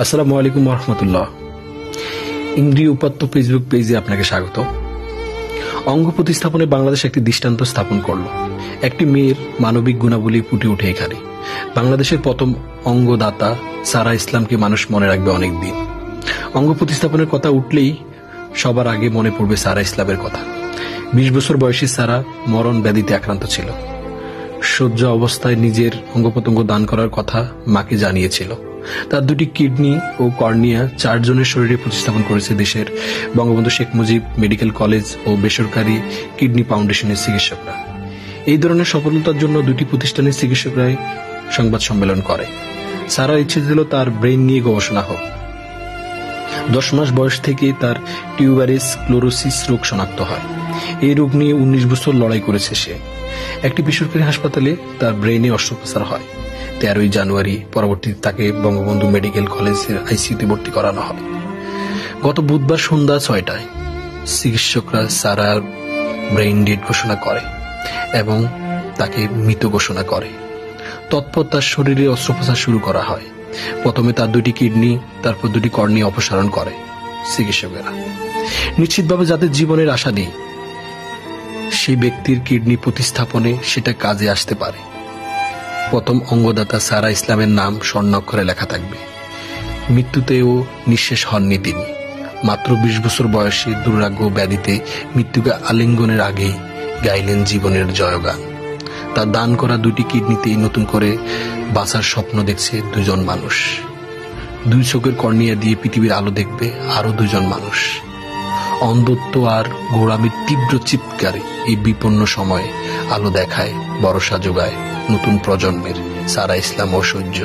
আসসালামু আলাইকুম রহমতুল্লাহ। ইন্দ্রিয় উপাত্ত ফেসবুক পেজে আপনাকে স্বাগত। অঙ্গ প্রতিস্থাপনে বাংলাদেশ একটি দৃষ্টান্ত স্থাপন করলো। একটি মেয়ের মানবিক গুণাবলী ফুটে উঠে এখানে। বাংলাদেশের প্রথম অঙ্গদাতা সারা ইসলামকে মানুষ মনে রাখবে অনেক দিন। অঙ্গ প্রতিস্থাপনের কথা উঠলেই সবার আগে মনে পড়বে সারা ইসলামের কথা। 20 বছর বয়সী সারা মরণ ব্যাধিতে আক্রান্ত ছিল। শয্য অবস্থায় নিজের অঙ্গ প্রত্যঙ্গ দান করার কথা মাকে জানিয়েছিল। তার দুটি কিডনি ও কর্নিয়া 4 জনের শরীরে প্রতিস্থাপন করেছে দেশের বঙ্গবন্ধু শেখ মুজিব মেডিকেল কলেজ ও বেসরকারি কিডনি ফাউন্ডেশনের চিকিৎসকরা। এই ধরনের সফলতার জন্য দুটি প্রতিষ্ঠানের চিকিৎসকরাই সংবাদ সম্মেলন করে। সারার ইচ্ছে ছিল তার ব্রেন নিয়ে গবেষণা হোক। 10 মাস বয়স থেকেই তার টিউবারের স্ক্লেরোসিস রোগ শনাক্ত হয়। এই রোগ নিয়ে 19 বছর লড়াই করেছে সে। একটি বেসরকারি হাসপাতালে তার ব্রেনে অস্ত্রোপচার হয়। 13ই জানুয়ারি পরবর্তীতে তাকে বঙ্গবন্ধু মেডিকেল কলেজের আইসিইউতে ভর্তি করানো হয়। গত বুধবার সন্ধ্যা 6টায় চিকিৎসকরা সারার ব্রেইন ডেড ঘোষণা করে এবং তাকে মৃত ঘোষণা করে। তৎপর তার শরীরে অস্ত্রোপচার শুরু করা হয়। প্রথমে তার 2টি কিডনি, তারপর 2টি কর্নিয়া অপসারণ করে চিকিৎসকেরা। নিশ্চিতভাবে যাদের জীবনের আশা নেই সেই ব্যক্তির কিডনি প্রতিস্থাপনে সেটা কাজে আসতে পারে। প্রথম অঙ্গদাতা সারা ইসলামের নাম স্বর্ণাক্ষরে লেখা থাকবে। মৃত্যুতেও নিঃশেষ হননি তিনি। মাত্র 20 বছর বয়সে দুরারোগ্য ব্যাধিতে মৃত্যুকে আলিঙ্গনের আগেই গাইলেন জীবনের জয়গান। তার দান করা 2টি কিডনিতেই নতুন করে বাঁচার স্বপ্ন দেখছে 2 জন মানুষ। 2 চোখের কর্নিয়া দিয়ে পৃথিবীর আলো দেখবে আরো 2 জন মানুষ। অন্ধত্ব আর গোড়ামির তীব্র চিৎকারে এই বিপন্ন সময়ে আলো দেখায়, ভরসা যোগায় নতুন প্রজন্মের সারা ইসলাম ঐশ্বর্য।